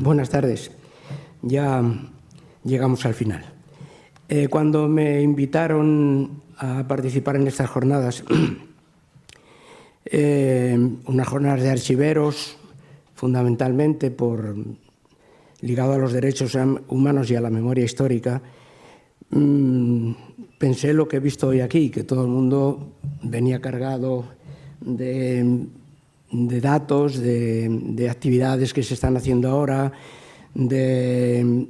Buenas tardes. Ya llegamos al final. Cuando me invitaron a participar en estas jornadas, unas jornadas de archiveros, fundamentalmente ligado a los derechos humanos y a la memoria histórica, pensé lo que he visto hoy aquí, que todo el mundo venía cargado de datos, de actividades que se están haciendo ahora, de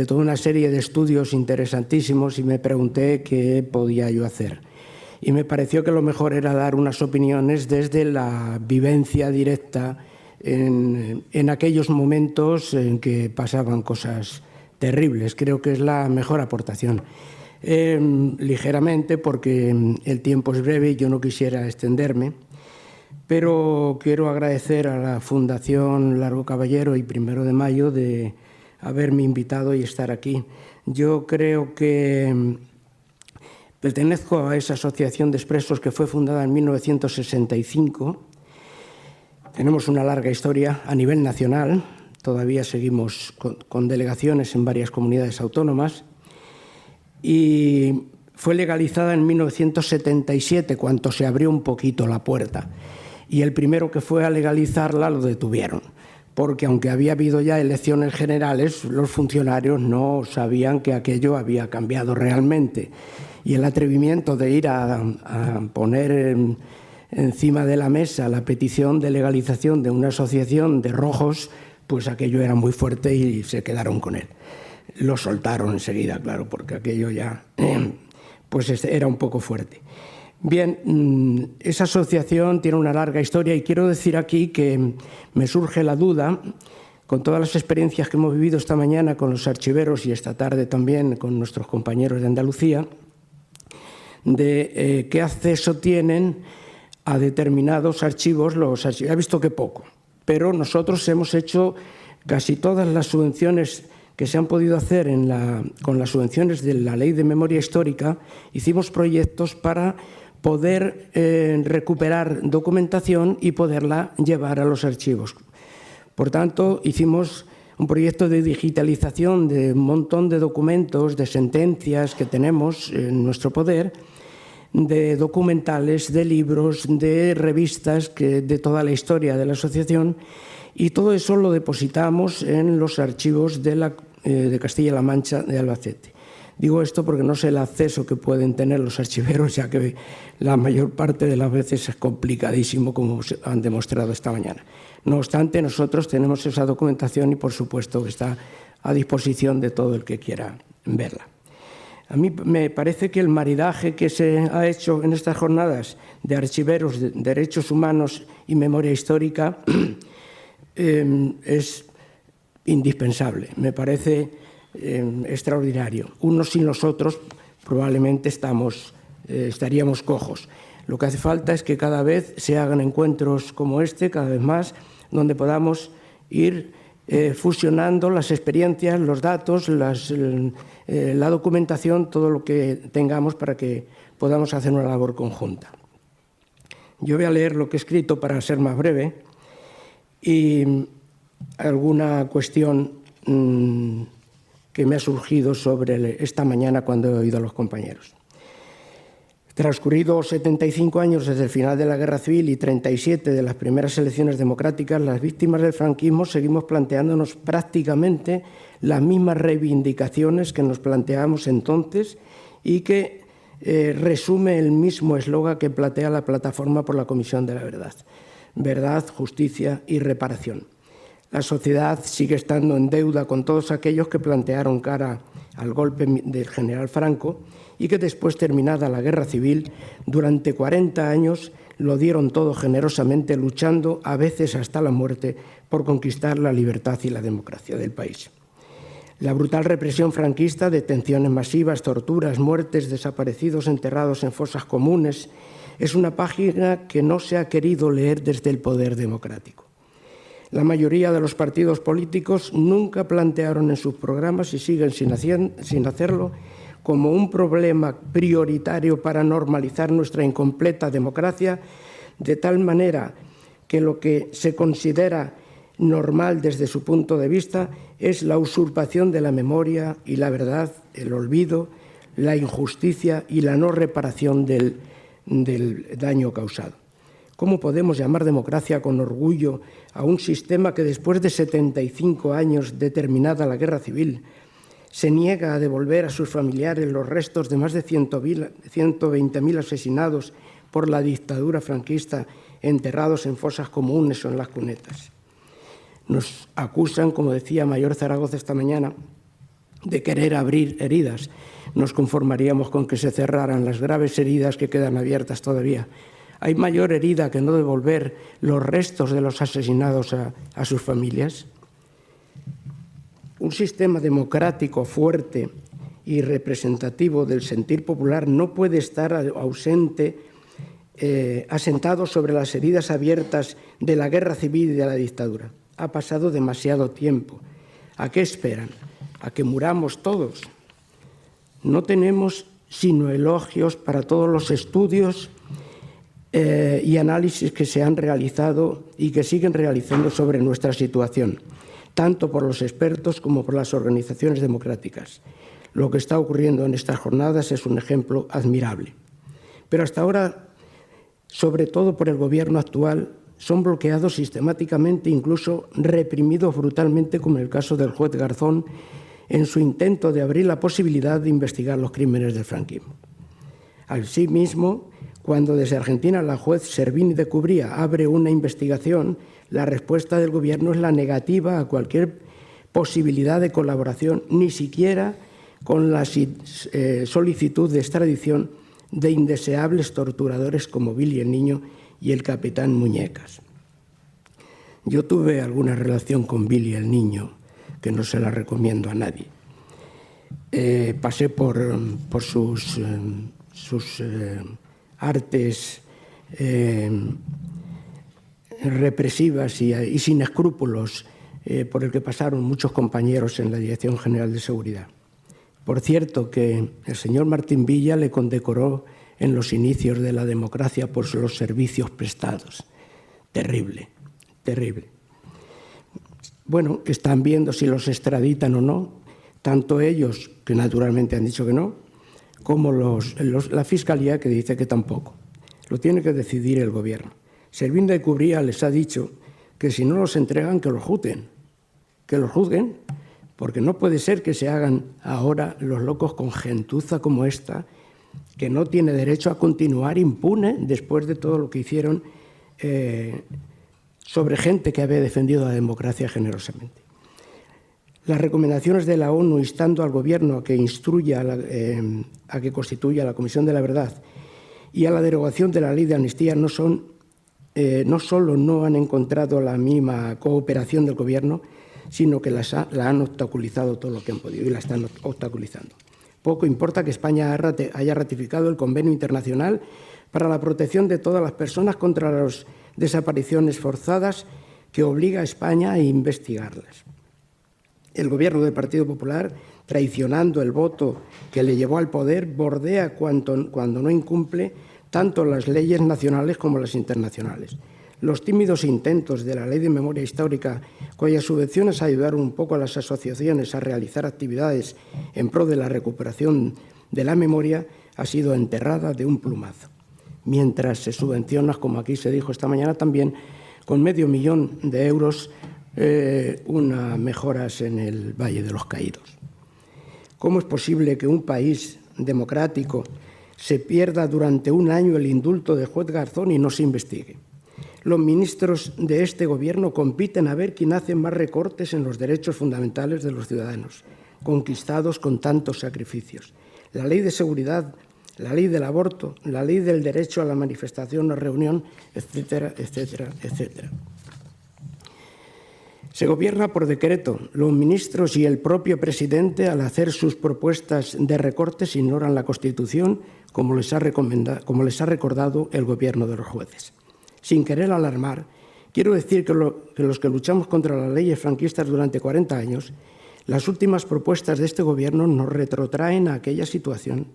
toda una serie de estudios interesantísimos, y me pregunté qué podía yo hacer. Y me pareció que lo mejor era dar unas opiniones desde la vivencia directa en aquellos momentos en que pasaban cosas terribles. Creo que es la mejor aportación. Ligeramente, porque el tiempo es breve y yo no quisiera extenderme, pero quiero agradecer a la Fundación Largo Caballero y 1 de Mayo de haberme invitado y estar aquí. Yo creo que pertenezco a esa asociación de expresos que fue fundada en 1965. Tenemos una larga historia a nivel nacional. Todavía seguimos con delegaciones en varias comunidades autónomas. Y fue legalizada en 1977, cuando se abrió un poquito la puerta. Y el primero que fue a legalizarla lo detuvieron, porque aunque había habido ya elecciones generales, los funcionarios no sabían que aquello había cambiado realmente. Y el atrevimiento de ir a poner encima de la mesa la petición de legalización de una asociación de rojos, pues aquello era muy fuerte y se quedaron con él. Lo soltaron enseguida, claro, porque aquello ya pues era un poco fuerte. Bien, esa asociación tiene una larga historia y quiero decir aquí que me surge la duda, con todas las experiencias que hemos vivido esta mañana con los archiveros y esta tarde también con nuestros compañeros de Andalucía, de qué acceso tienen a determinados archivos los archiveros. He visto que poco, pero nosotros hemos hecho casi todas las subvenciones que se han podido hacer con las subvenciones de la Ley de Memoria Histórica. Hicimos proyectos para poder recuperar documentación y poderla llevar a los archivos. Por tanto, hicimos un proyecto de digitalización de un montón de documentos, de sentencias que tenemos en nuestro poder, de documentales, de libros, de revistas, de toda la historia de la asociación, y todo eso lo depositamos en los archivos de Castilla-La Mancha de Albacete. Digo esto porque no sé el acceso que pueden tener los archiveros, ya que la mayor parte de las veces es complicadísimo, como han demostrado esta mañana. No obstante, nosotros tenemos esa documentación y, por supuesto, que está a disposición de todo el que quiera verla. A mí me parece que el maridaje que se ha hecho en estas jornadas de archiveros, de derechos humanos y memoria histórica es indispensable. Me parece extraordinario. Unos sin los otros probablemente estaríamos cojos. Lo que hace falta es que cada vez se hagan encuentros como este, cada vez más, donde podamos ir fusionando las experiencias, los datos, la documentación, todo lo que tengamos para que podamos hacer una labor conjunta. Yo voy a leer lo que he escrito para ser más breve y alguna cuestión que me ha surgido sobre esta mañana cuando he oído a los compañeros. Transcurridos 75 años desde el final de la Guerra Civil y 37 de las primeras elecciones democráticas, las víctimas del franquismo seguimos planteándonos prácticamente las mismas reivindicaciones que nos planteábamos entonces y que resume el mismo eslogan que plantea la Plataforma por la Comisión de la Verdad: verdad, justicia y reparación. La sociedad sigue estando en deuda con todos aquellos que plantearon cara al golpe del general Franco y que después, terminada la Guerra Civil, durante 40 años lo dieron todo generosamente, luchando a veces hasta la muerte por conquistar la libertad y la democracia del país. La brutal represión franquista, detenciones masivas, torturas, muertes, desaparecidos enterrados en fosas comunes, es una página que no se ha querido leer desde el poder democrático. La mayoría de los partidos políticos nunca plantearon en sus programas, y siguen sin hacerlo, como un problema prioritario para normalizar nuestra incompleta democracia, de tal manera que lo que se considera normal desde su punto de vista es la usurpación de la memoria y la verdad, el olvido, la injusticia y la no reparación del daño causado. ¿Cómo podemos llamar democracia con orgullo a un sistema que después de 75 años de terminada la guerra civil se niega a devolver a sus familiares los restos de más de 120.000 asesinados por la dictadura franquista enterrados en fosas comunes o en las cunetas? Nos acusan, como decía Mayor Zaragoza esta mañana, de querer abrir heridas. Nos conformaríamos con que se cerraran las graves heridas que quedan abiertas todavía. ¿Hay mayor herida que no devolver los restos de los asesinados a sus familias? Un sistema democrático fuerte y representativo del sentir popular no puede estar ausente, asentado sobre las heridas abiertas de la guerra civil y de la dictadura. Ha pasado demasiado tiempo. ¿A qué esperan? ¿A que muramos todos? No tenemos sino elogios para todos los estudios y análisis que se han realizado y que siguen realizando sobre nuestra situación, tanto por los expertos como por las organizaciones democráticas. Lo que está ocurriendo en estas jornadas es un ejemplo admirable. Pero hasta ahora, sobre todo por el gobierno actual, son bloqueados sistemáticamente, incluso reprimidos brutalmente, como en el caso del juez Garzón, en su intento de abrir la posibilidad de investigar los crímenes del franquismo. Asimismo, cuando desde Argentina la juez Servini de Cubría abre una investigación, la respuesta del Gobierno es la negativa a cualquier posibilidad de colaboración, ni siquiera con la solicitud de extradición de indeseables torturadores como Billy el Niño y el capitán Muñecas. Yo tuve alguna relación con Billy el Niño, que no se la recomiendo a nadie. Pasé por sus artes represivas y sin escrúpulos por el que pasaron muchos compañeros en la Dirección General de Seguridad. Por cierto, que el señor Martín Villa le condecoró en los inicios de la democracia por los servicios prestados. Terrible, terrible. Bueno, están viendo si los extraditan o no, tanto ellos, que naturalmente han dicho que no, como la Fiscalía, que dice que tampoco. Lo tiene que decidir el Gobierno. Servini de Cubría les ha dicho que si no los entregan, que los juzguen, porque no puede ser que se hagan ahora los locos con gentuza como esta, que no tiene derecho a continuar impune después de todo lo que hicieron sobre gente que había defendido la democracia generosamente. Las recomendaciones de la ONU instando al Gobierno a que instruya a que constituya la Comisión de la Verdad y a la derogación de la ley de amnistía no solo no han encontrado la mínima cooperación del Gobierno, sino que la han obstaculizado todo lo que han podido y la están obstaculizando. Poco importa que España haya ratificado el Convenio Internacional para la protección de todas las personas contra las desapariciones forzadas, que obliga a España a investigarlas. El Gobierno del Partido Popular, traicionando el voto que le llevó al poder, bordea cuando no incumple tanto las leyes nacionales como las internacionales. Los tímidos intentos de la Ley de Memoria Histórica, cuyas subvenciones ayudaron un poco a las asociaciones a realizar actividades en pro de la recuperación de la memoria, ha sido enterrada de un plumazo. Mientras se subvenciona, como aquí se dijo esta mañana también, con $500.000 de euros unas mejoras en el Valle de los Caídos. ¿Cómo es posible que un país democrático se pierda durante un año el indulto del juez Garzón y no se investigue? Los ministros de este Gobierno compiten a ver quién hace más recortes en los derechos fundamentales de los ciudadanos, conquistados con tantos sacrificios. La ley de seguridad, la ley del aborto, la ley del derecho a la manifestación o reunión, etcétera, etcétera, etcétera. Se gobierna por decreto. Los ministros y el propio presidente, al hacer sus propuestas de recortes, ignoran la Constitución, como les ha recordado el Gobierno de los jueces. Sin querer alarmar, quiero decir que los que luchamos contra las leyes franquistas durante 40 años, las últimas propuestas de este Gobierno nos retrotraen a aquella situación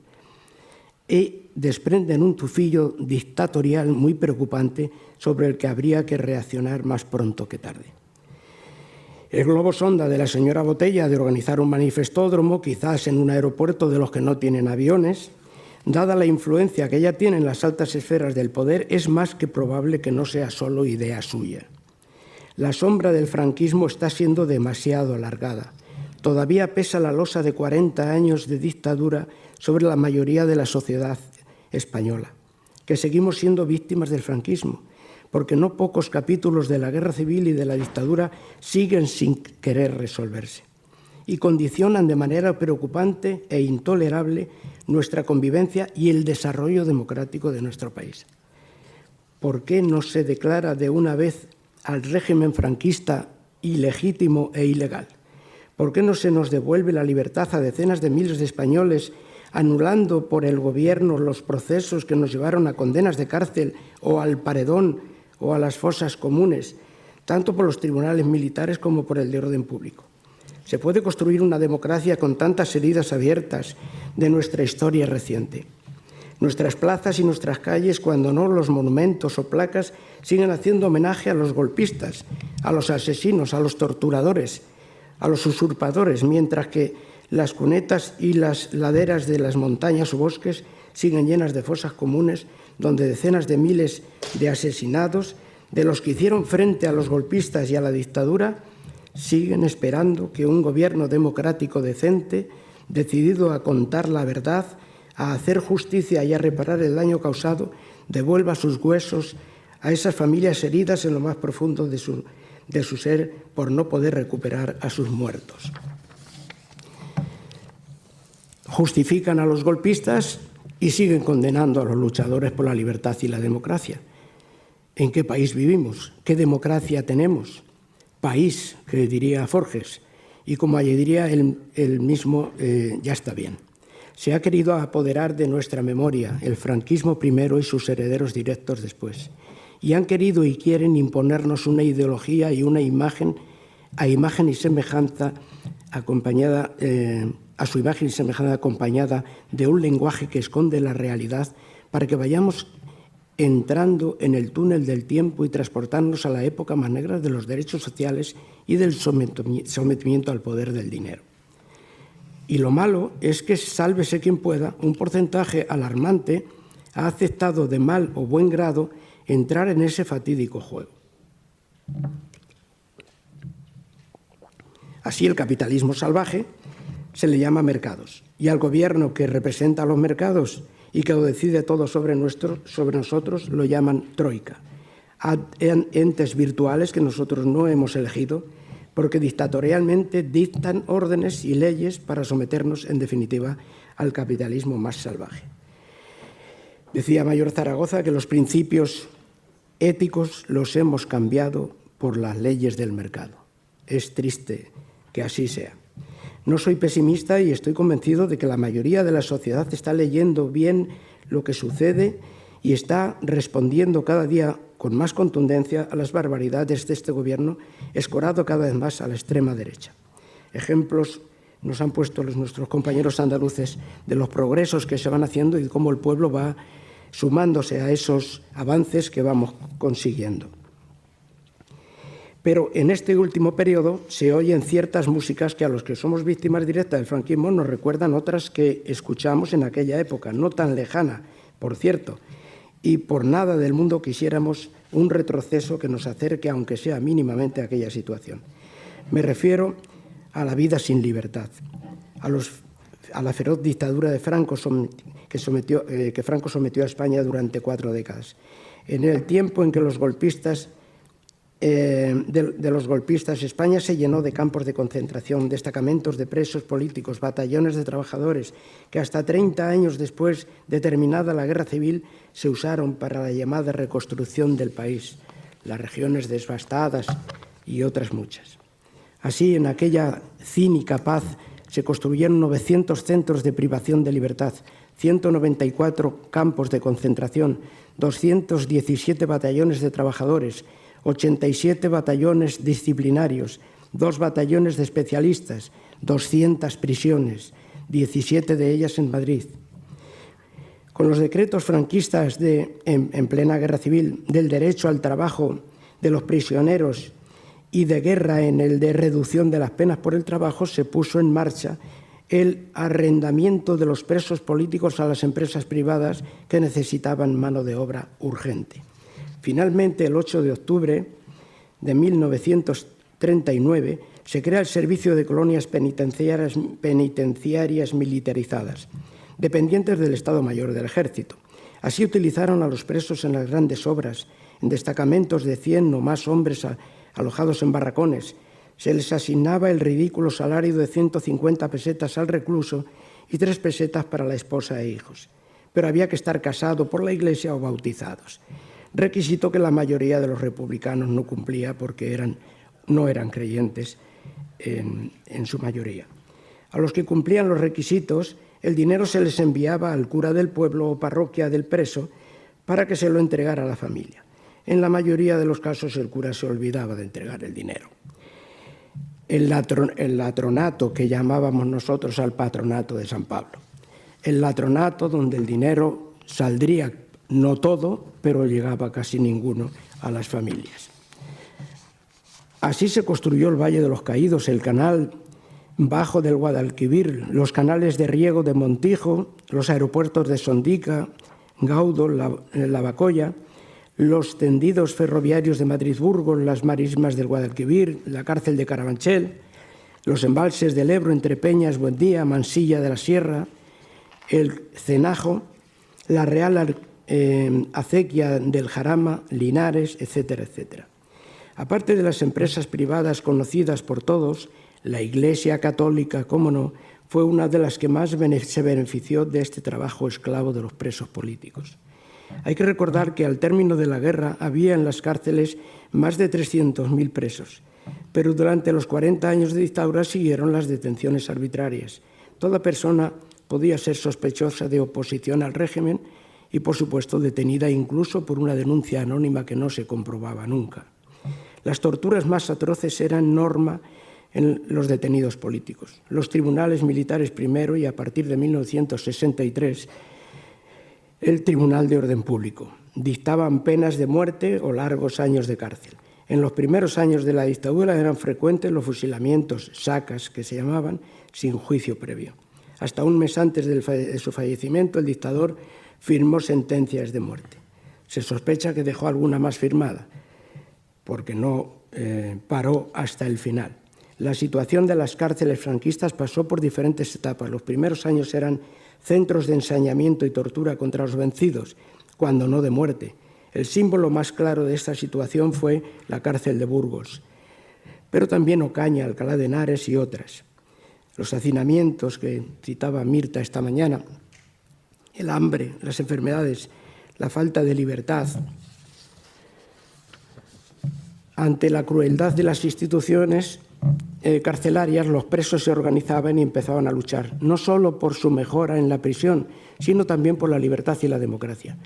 y desprenden un tufillo dictatorial muy preocupante sobre el que habría que reaccionar más pronto que tarde. El globo sonda de la señora Botella de organizar un manifestódromo, quizás en un aeropuerto de los que no tienen aviones, dada la influencia que ella tiene en las altas esferas del poder, es más que probable que no sea solo idea suya. La sombra del franquismo está siendo demasiado alargada. Todavía pesa la losa de 40 años de dictadura sobre la mayoría de la sociedad española, que seguimos siendo víctimas del franquismo, porque no pocos capítulos de la guerra civil y de la dictadura siguen sin querer resolverse y condicionan de manera preocupante e intolerable nuestra convivencia y el desarrollo democrático de nuestro país. ¿Por qué no se declara de una vez al régimen franquista ilegítimo e ilegal? ¿Por qué no se nos devuelve la libertad a decenas de miles de españoles, anulando por el gobierno los procesos que nos llevaron a condenas de cárcel o al paredón o a las fosas comunes, tanto por los tribunales militares como por el de orden público? ¿Se puede construir una democracia con tantas heridas abiertas de nuestra historia reciente? Nuestras plazas y nuestras calles, cuando no los monumentos o placas, siguen haciendo homenaje a los golpistas, a los asesinos, a los torturadores, a los usurpadores, mientras que las cunetas y las laderas de las montañas o bosques siguen llenas de fosas comunes donde decenas de miles de asesinados, de los que hicieron frente a los golpistas y a la dictadura, siguen esperando que un gobierno democrático decente, decidido a contar la verdad, a hacer justicia y a reparar el daño causado, devuelva sus huesos a esas familias heridas en lo más profundo de su ser por no poder recuperar a sus muertos. Justifican a los golpistas y siguen condenando a los luchadores por la libertad y la democracia. ¿En qué país vivimos? ¿Qué democracia tenemos? País, que diría Forges, y como diría él mismo, ya está bien. Se ha querido apoderar de nuestra memoria el franquismo primero y sus herederos directos después. Y han querido y quieren imponernos una ideología y una imagen a imagen y semejanza acompañada, a su imagen y semejanza acompañada de un lenguaje que esconde la realidad para que vayamos entrando en el túnel del tiempo y transportarnos a la época más negra de los derechos sociales y del sometimiento al poder del dinero. Y lo malo es que, sálvese quien pueda, un porcentaje alarmante ha aceptado de mal o buen grado entrar en ese fatídico juego. Así, el capitalismo salvaje se le llama mercados, y al gobierno que representa a los mercados y que lo decide todo sobre nosotros lo llaman troika, entes virtuales que nosotros no hemos elegido porque dictatorialmente dictan órdenes y leyes para someternos, en definitiva, al capitalismo más salvaje. Decía Mayor Zaragoza que los principios éticos los hemos cambiado por las leyes del mercado. Es triste que así sea. No soy pesimista y estoy convencido de que la mayoría de la sociedad está leyendo bien lo que sucede y está respondiendo cada día con más contundencia a las barbaridades de este gobierno, escorado cada vez más a la extrema derecha. Ejemplos nos han puesto nuestros compañeros andaluces de los progresos que se van haciendo y cómo el pueblo va sumándose a esos avances que vamos consiguiendo. Pero en este último periodo se oyen ciertas músicas que a los que somos víctimas directas del franquismo nos recuerdan otras que escuchamos en aquella época, no tan lejana, por cierto, y por nada del mundo quisiéramos un retroceso que nos acerque, aunque sea mínimamente, a aquella situación. Me refiero a la vida sin libertad, a la feroz dictadura de Franco que Franco sometió a España durante 4 décadas. En el tiempo en que los golpistas España se llenó de campos de concentración, destacamentos de presos políticos, batallones de trabajadores, que hasta 30 años después de terminada la guerra civil se usaron para la llamada reconstrucción del país, las regiones devastadas y otras muchas. Así, en aquella cínica paz se construyeron 900 centros de privación de libertad, 194 campos de concentración, 217 batallones de trabajadores, 87 batallones disciplinarios, 2 batallones de especialistas, 200 prisiones, 17 de ellas en Madrid. Con los decretos franquistas en plena guerra civil del derecho al trabajo de los prisioneros y de guerra en el de reducción de las penas por el trabajo, se puso en marcha el arrendamiento de los presos políticos a las empresas privadas que necesitaban mano de obra urgente. Finalmente, el 8 de octubre de 1939, se crea el Servicio de Colonias Penitenciarias Militarizadas, dependientes del Estado Mayor del Ejército. Así utilizaron a los presos en las grandes obras, en destacamentos de 100 o más hombres alojados en barracones. Se les asignaba el ridículo salario de 150 pesetas al recluso y 3 pesetas para la esposa e hijos. Pero había que estar casado por la Iglesia o bautizados, requisito que la mayoría de los republicanos no cumplía porque no eran creyentes en su mayoría. A los que cumplían los requisitos, el dinero se les enviaba al cura del pueblo o parroquia del preso para que se lo entregara a la familia. En la mayoría de los casos el cura se olvidaba de entregar el dinero. El latronato, que llamábamos nosotros al patronato de San Pablo. El latronato donde el dinero saldría, no todo, pero llegaba casi ninguno a las familias. Así se construyó el Valle de los Caídos, el canal bajo del Guadalquivir, los canales de riego de Montijo, los aeropuertos de Sondica, Gaudo, Lavacolla, los tendidos ferroviarios de Madrid-Burgos, las marismas del Guadalquivir, la cárcel de Carabanchel, los embalses del Ebro entre Peñas, Buendía, Mansilla de la Sierra, el Cenajo, la Real Acequia del Jarama, Linares, etcétera, etcétera. Aparte de las empresas privadas conocidas por todos, la Iglesia Católica, cómo no, fue una de las que más se benefició de este trabajo esclavo de los presos políticos. Hay que recordar que al término de la guerra había en las cárceles más de 300.000 presos, pero durante los 40 años de dictadura siguieron las detenciones arbitrarias. Toda persona podía ser sospechosa de oposición al régimen y, por supuesto, detenida incluso por una denuncia anónima que no se comprobaba nunca. Las torturas más atroces eran norma en los detenidos políticos. Los tribunales militares primero y a partir de 1963 el Tribunal de Orden Público dictaban penas de muerte o largos años de cárcel. En los primeros años de la dictadura eran frecuentes los fusilamientos, sacas que se llamaban, sin juicio previo. Hasta un mes antes de su fallecimiento el dictador firmó sentencias de muerte. Se sospecha que dejó alguna más firmada, porque no paró hasta el final. La situación de las cárceles franquistas pasó por diferentes etapas. Los primeros años eran centros de ensañamiento y tortura contra los vencidos, cuando no de muerte. El símbolo más claro de esta situación fue la cárcel de Burgos, pero también Ocaña, Alcalá de Henares y otras. Los hacinamientos que citaba Mirta esta mañana, el hambre, las enfermedades, la falta de libertad. Ante la crueldad de las instituciones carcelarias, los presos se organizaban y empezaban a luchar, no solo por su mejora en la prisión, sino también por la libertad y la democracia.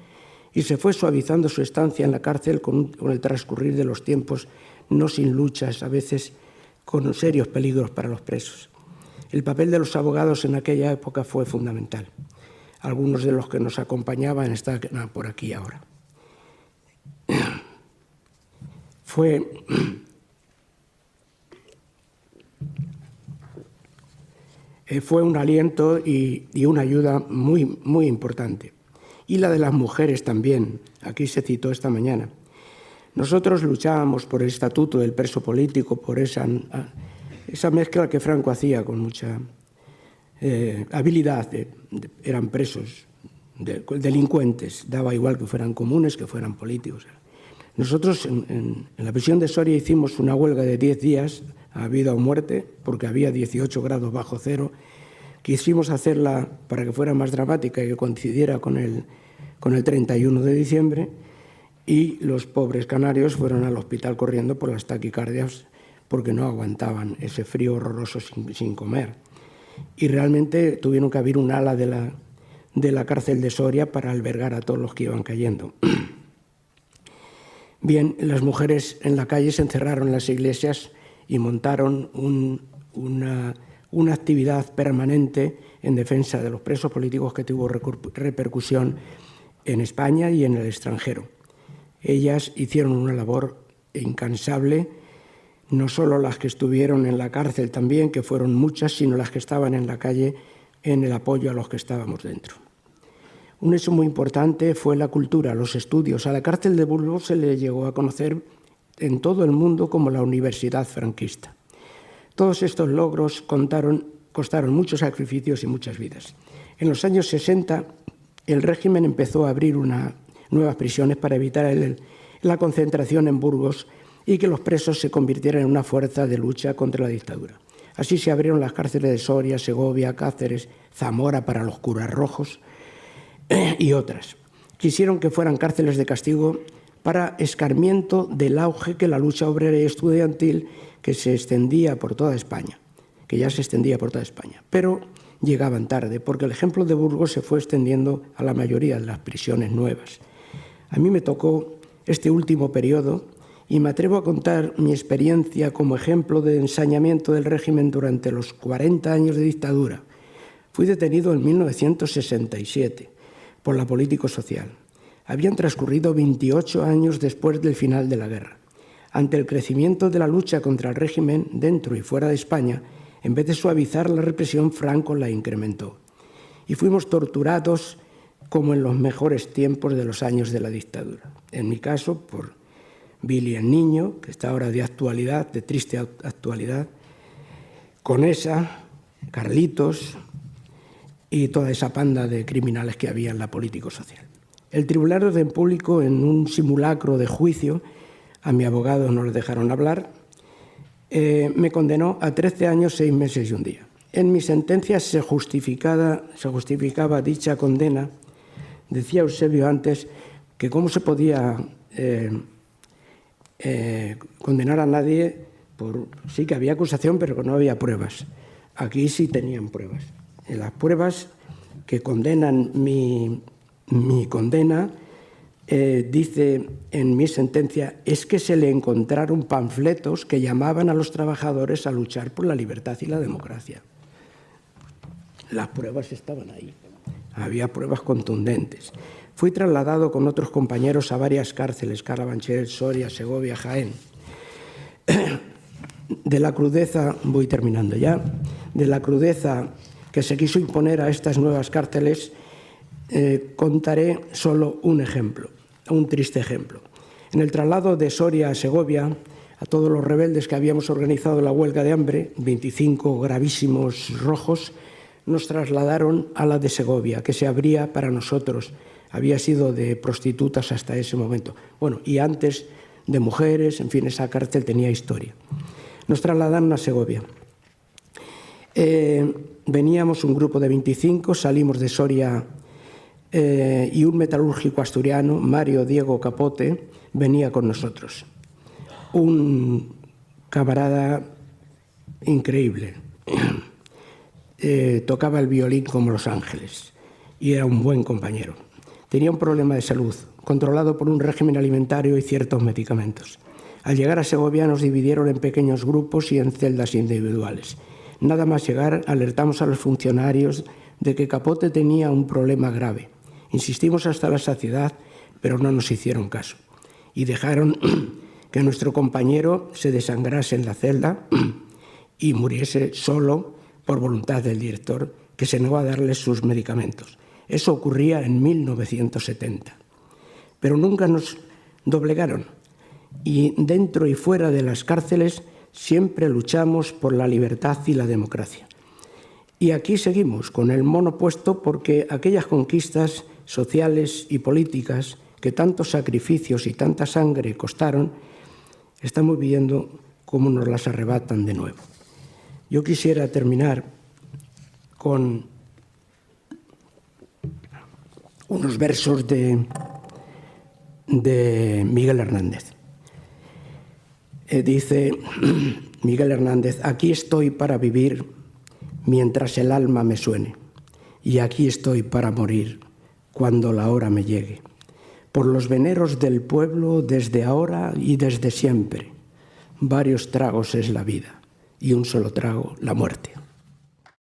Y se fue suavizando su estancia en la cárcel con el transcurrir de los tiempos, no sin luchas, a veces con serios peligros para los presos. El papel de los abogados en aquella época fue fundamental. Algunos de los que nos acompañaban están por aquí ahora. Fue un aliento y una ayuda muy, muy importante. Y la de las mujeres también, aquí se citó esta mañana. Nosotros luchábamos por el estatuto del preso político, por esa mezcla que Franco hacía con mucha habilidad. Eran presos, delincuentes, daba igual que fueran comunes, que fueran políticos. Nosotros en la prisión de Soria hicimos una huelga de 10 días a vida o muerte, porque había 18 grados bajo cero. Quisimos hacerla para que fuera más dramática y que coincidiera con el 31 de diciembre, y los pobres canarios fueron al hospital corriendo por las taquicardias porque no aguantaban ese frío horroroso sin comer. Y realmente tuvieron que abrir un ala de la cárcel de Soria para albergar a todos los que iban cayendo. Bien, las mujeres en la calle se encerraron en las iglesias y montaron una actividad permanente en defensa de los presos políticos que tuvo repercusión en España y en el extranjero. Ellas hicieron una labor incansable, no solo las que estuvieron en la cárcel también, que fueron muchas, sino las que estaban en la calle en el apoyo a los que estábamos dentro. Un hecho muy importante fue la cultura, los estudios. A la cárcel de Burgos se le llegó a conocer en todo el mundo como la Universidad Franquista. Todos estos logros costaron muchos sacrificios y muchas vidas. En los años 60, el régimen empezó a abrir nuevas prisiones para evitar la concentración en Burgos y que los presos se convirtieran en una fuerza de lucha contra la dictadura. Así se abrieron las cárceles de Soria, Segovia, Cáceres, Zamora para los curas rojos y otras. Quisieron que fueran cárceles de castigo para escarmiento del auge que la lucha obrera y estudiantil que se extendía por toda España, que ya se extendía por toda España. Pero llegaban tarde, porque el ejemplo de Burgos se fue extendiendo a la mayoría de las prisiones nuevas. A mí me tocó este último periodo y me atrevo a contar mi experiencia como ejemplo de ensañamiento del régimen durante los 40 años de dictadura. Fui detenido en 1967 por la político-social. Habían transcurrido 28 años después del final de la guerra. Ante el crecimiento de la lucha contra el régimen dentro y fuera de España, en vez de suavizar la represión, Franco la incrementó. Y fuimos torturados como en los mejores tiempos de los años de la dictadura. En mi caso, por Billy el Niño, que está ahora de actualidad, de triste actualidad, Conesa, Carlitos y toda esa panda de criminales que había en la político-social. El Tribunal de Orden Público, en un simulacro de juicio, a mi abogado no le dejaron hablar, me condenó a 13 años, 6 meses y un día. En mi sentencia se justificaba dicha condena. Decía Eusebio antes que cómo se podía condenar a nadie por... Sí que había acusación, pero que no había pruebas. Aquí sí tenían pruebas. En las pruebas que condenan mi condena, dice en mi sentencia, es que se le encontraron panfletos que llamaban a los trabajadores a luchar por la libertad y la democracia. Las pruebas estaban ahí. Había pruebas contundentes. Fui trasladado con otros compañeros a varias cárceles, Carabanchel, Soria, Segovia, Jaén. De la crudeza, voy terminando ya, de la crudeza que se quiso imponer a estas nuevas cárceles, contaré solo un ejemplo, un triste ejemplo. En el traslado de Soria a Segovia, a todos los rebeldes que habíamos organizado la huelga de hambre, 25 gravísimos rojos, nos trasladaron a la de Segovia, que se abría para nosotros. Había sido de prostitutas hasta ese momento. Bueno, y antes de mujeres, en fin, esa cárcel tenía historia. Nos trasladaron a Segovia. Veníamos un grupo de 25, salimos de Soria y un metalúrgico asturiano, Mario Diego Capote, venía con nosotros. Un camarada increíble. Tocaba el violín como Los Ángeles y era un buen compañero. Tenía un problema de salud, controlado por un régimen alimentario y ciertos medicamentos. Al llegar a Segovia nos dividieron en pequeños grupos y en celdas individuales. Nada más llegar, alertamos a los funcionarios de que Capote tenía un problema grave. Insistimos hasta la saciedad, pero no nos hicieron caso. Y dejaron que nuestro compañero se desangrase en la celda y muriese solo por voluntad del director, que se negó a darle sus medicamentos. Eso ocurría en 1970. Pero nunca nos doblegaron. Y dentro y fuera de las cárceles siempre luchamos por la libertad y la democracia. Y aquí seguimos con el mono puesto porque aquellas conquistas sociales y políticas que tantos sacrificios y tanta sangre costaron, estamos viendo cómo nos las arrebatan de nuevo. Yo quisiera terminar con unos versos de Miguel Hernández. Dice Miguel Hernández: aquí estoy para vivir mientras el alma me suene, y aquí estoy para morir cuando la hora me llegue. Por los veneros del pueblo desde ahora y desde siempre, varios tragos es la vida y un solo trago la muerte.